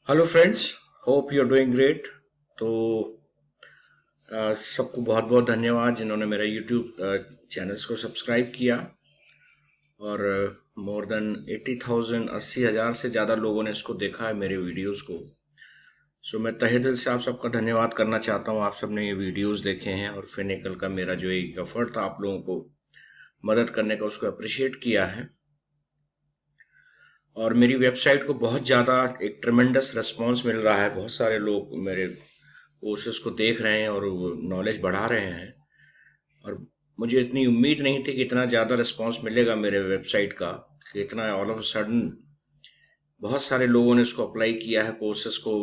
Hello friends, hope you are doing great. तो सबको बहुत बहुत धन्यवाद जिन्होंने मेरा यूट्यूब चैनल्स को सब्सक्राइब किया। और मोर देन 80,000 80,000 से ज़्यादा लोगों ने इसको देखा है, मेरे वीडियोस को। सो मैं तहे दिल से आप सबका धन्यवाद करना चाहता हूँ। आप सबने ये वीडियोस देखे हैं और फिनिकल का मेरा जो एक एफर्ट था आप लोगों को मदद करने का, उसको अप्रिशिएट किया है। और मेरी वेबसाइट को बहुत ज़्यादा एक ट्रेमेंडस रिस्पॉन्स मिल रहा है। बहुत सारे लोग मेरे कोर्सेज को देख रहे हैं और नॉलेज बढ़ा रहे हैं। और मुझे इतनी उम्मीद नहीं थी कि इतना ज़्यादा रिस्पॉन्स मिलेगा मेरे वेबसाइट का, कि इतना ऑल ऑफ सडन बहुत सारे लोगों ने इसको अप्लाई किया है, कोर्सेज को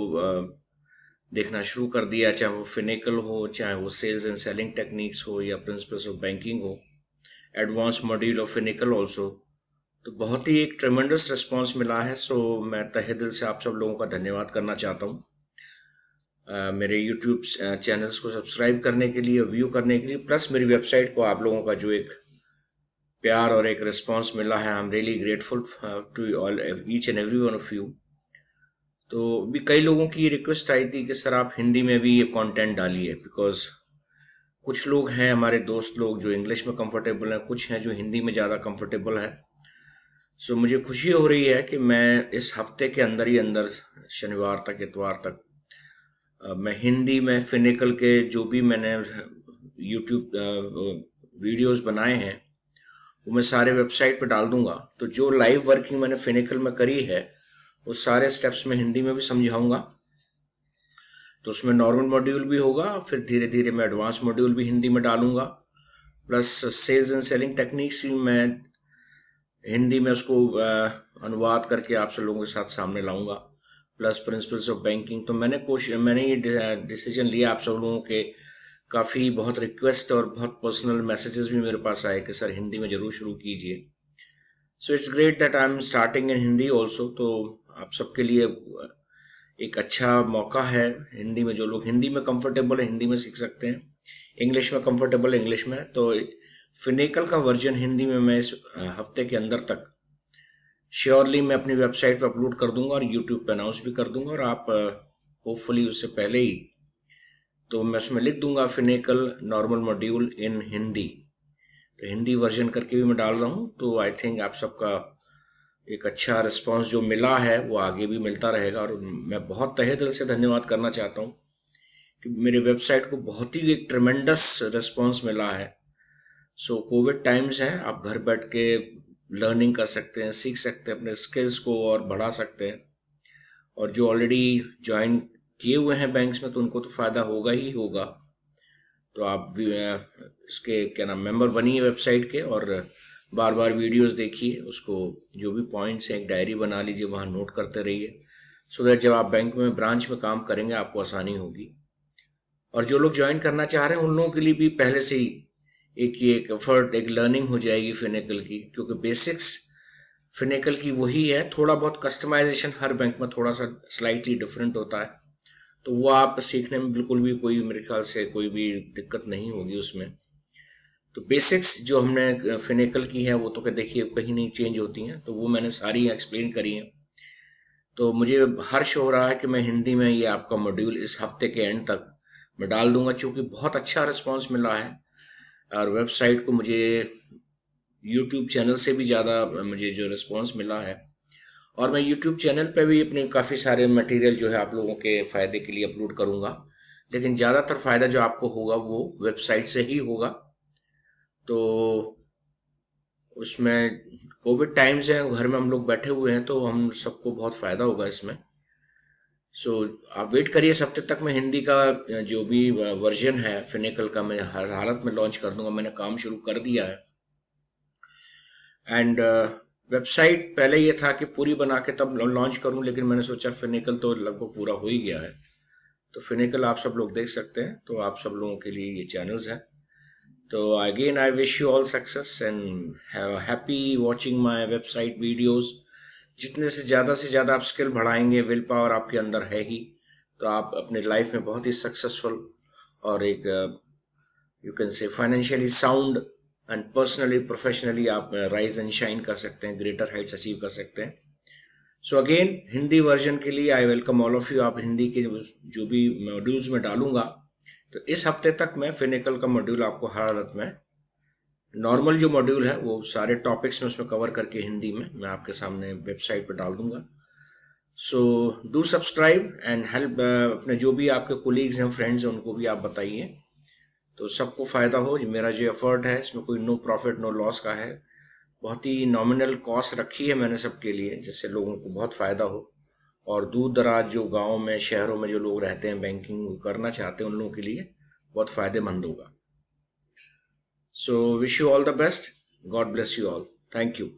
देखना शुरू कर दिया। चाहे वो फिनिकल हो, चाहे वो सेल्स एंड सेलिंग टेक्निक्स हो, या प्रिंसिपल्स ऑफ बैंकिंग हो, एडवांस मॉड्यूल ऑफ फिनिकल ऑल्सो। तो बहुत ही एक ट्रेमेंडस रिस्पॉन्स मिला है। सो मैं तहे दिल से आप सब लोगों का धन्यवाद करना चाहता हूँ मेरे यूट्यूब चैनल्स को सब्सक्राइब करने के लिए, व्यू करने के लिए, प्लस मेरी वेबसाइट को आप लोगों का जो एक प्यार और एक रिस्पॉन्स मिला है। I am really grateful to all each and every one of you. तो भी कई लोगों की रिक्वेस्ट आई थी कि सर आप हिंदी में भी ये कंटेंट डालिए, बिकॉज कुछ लोग हैं हमारे दोस्त लोग जो इंग्लिश में कंफर्टेबल हैं, कुछ हैं जो हिंदी में ज़्यादा कंफर्टेबल है। सो मुझे खुशी हो रही है कि मैं इस हफ्ते के अंदर ही अंदर, शनिवार तक, इतवार तक, मैं हिंदी में फिनिकल के जो भी मैंने यूट्यूब वीडियोस बनाए हैं वो मैं सारे वेबसाइट पे डाल दूंगा। तो जो लाइव वर्किंग मैंने फिनिकल में करी है वो सारे स्टेप्स में हिंदी में भी समझाऊंगा। तो उसमें नॉर्मल मॉड्यूल भी होगा, फिर धीरे धीरे मैं एडवांस मॉड्यूल भी हिंदी में डालूंगा, plus sales and selling techniques भी मैं हिंदी में उसको अनुवाद करके आप सब लोगों के साथ सामने लाऊंगा, प्लस प्रिंसिपल्स ऑफ बैंकिंग। तो मैंने ये डिसीजन लिया। आप सब लोगों के काफ़ी बहुत रिक्वेस्ट और बहुत पर्सनल मैसेजेस भी मेरे पास आए कि सर हिंदी में ज़रूर शुरू कीजिए। So it's great that I am starting in Hindi also. तो आप सबके लिए एक अच्छा मौका है। हिंदी में जो लोग हिंदी में कंफर्टेबल है हिंदी में सीख सकते हैं, इंग्लिश में कंफर्टेबल है इंग्लिश में। तो फिनिकल का वर्जन हिंदी में मैं इस हफ्ते के अंदर तक श्योरली मैं अपनी वेबसाइट पर अपलोड कर दूंगा और यूट्यूब पे अनाउंस भी कर दूंगा। और आप होपफुली उससे पहले ही, तो मैं उसमें लिख दूंगा फिनिकल नॉर्मल मॉड्यूल इन हिंदी। तो हिंदी वर्जन करके भी मैं डाल रहा हूँ। तो आई थिंक आप सबका एक अच्छा रिस्पांस जो मिला है वो आगे भी मिलता रहेगा। और मैं बहुत तहे दिल से धन्यवाद करना चाहता हूँ कि मेरे वेबसाइट को बहुत ही एक ट्रेमेंडस रिस्पांस मिला है। सो कोविड टाइम्स है, आप घर बैठ के लर्निंग कर सकते हैं, सीख सकते हैं, अपने स्किल्स को और बढ़ा सकते हैं। और जो ऑलरेडी ज्वाइन किए हुए हैं बैंक्स में तो उनको तो फ़ायदा होगा ही होगा। तो आप भी इसके क्या नाम मेंबर बनिए वेबसाइट के, और बार बार वीडियोस देखिए, उसको जो भी पॉइंट्स हैं एक डायरी बना लीजिए, वहाँ नोट करते रहिए, सो दैट जब आप बैंक में ब्रांच में काम करेंगे आपको आसानी होगी। और जो लोग ज्वाइन करना चाह रहे हैं उन लोगों के लिए भी पहले से ही एक एफर्ट, एक लर्निंग हो जाएगी फिनिकल की, क्योंकि बेसिक्स फिनिकल की वही है। थोड़ा बहुत कस्टमाइजेशन हर बैंक में थोड़ा सा स्लाइटली डिफरेंट होता है, तो वो आप सीखने में बिल्कुल भी कोई, मेरे ख्याल से कोई भी दिक्कत नहीं होगी उसमें। तो बेसिक्स जो हमने फिनिकल की है वो तो देखिए कहीं नहीं चेंज होती हैं, तो वो मैंने सारी एक्सप्लेन करी हैं। तो मुझे हर्ष हो रहा है कि मैं हिंदी में ये आपका मॉड्यूल इस हफ्ते के एंड तक मैं डाल दूंगा, क्योंकि बहुत अच्छा रिस्पांस मिला है। और वेबसाइट को मुझे यूट्यूब चैनल से भी ज़्यादा मुझे जो रिस्पांस मिला है। और मैं यूट्यूब चैनल पे भी अपने काफ़ी सारे मटेरियल जो है आप लोगों के फ़ायदे के लिए अपलोड करूँगा, लेकिन ज़्यादातर फ़ायदा जो आपको होगा वो वेबसाइट से ही होगा। तो उसमें कोविड टाइम्स हैं, घर में हम लोग बैठे हुए हैं, तो हम सबको बहुत फ़ायदा होगा इसमें। सो आप वेट करिए, इस हफ्ते तक मैं हिंदी का जो भी वर्जन है फिनिकल का मैं हर हालत में लॉन्च कर दूंगा। मैंने काम शुरू कर दिया है। एंड वेबसाइट पहले ये था कि पूरी बना के तब लॉन्च करूं, लेकिन मैंने सोचा फिनिकल तो लगभग पूरा हो ही गया है, तो फिनिकल आप सब लोग देख सकते हैं। तो आप सब लोगों के लिए ये चैनल्स हैं। तो again I wish you all success and have happy watching my website videos. जितने से ज़्यादा आप स्किल बढ़ाएंगे, विल पावर आपके अंदर है ही, तो आप अपने लाइफ में बहुत ही सक्सेसफुल और एक you can say financially sound and personally professionally आप राइज एंड शाइन कर सकते हैं, ग्रेटर हाइट्स अचीव कर सकते हैं। सो अगेन हिंदी वर्जन के लिए I welcome all of you. आप हिंदी के जो भी मॉड्यूल्स में डालूंगा, तो इस हफ्ते तक मैं फिनिकल का मॉड्यूल आपको हर हालत में, नॉर्मल जो मॉड्यूल है वो सारे टॉपिक्स में उसमें कवर करके हिंदी में मैं आपके सामने वेबसाइट पर डाल दूंगा। So do subscribe and help, अपने जो भी आपके कोलीग्स हैं, फ्रेंड्स हैं, उनको भी आप बताइए, तो सबको फ़ायदा हो। मेरा जो एफर्ट है इसमें कोई नो प्रॉफिट नो लॉस का है, बहुत ही नॉमिनल कॉस्ट रखी है मैंने सबके लिए, जिससे लोगों को बहुत फ़ायदा हो। और दूर दराज जो गाँव में, शहरों में जो लोग रहते हैं, बैंकिंग करना चाहते हैं, उन लोगों के लिए बहुत फ़ायदेमंद होगा। So wish you all the best, God bless you all, thank you.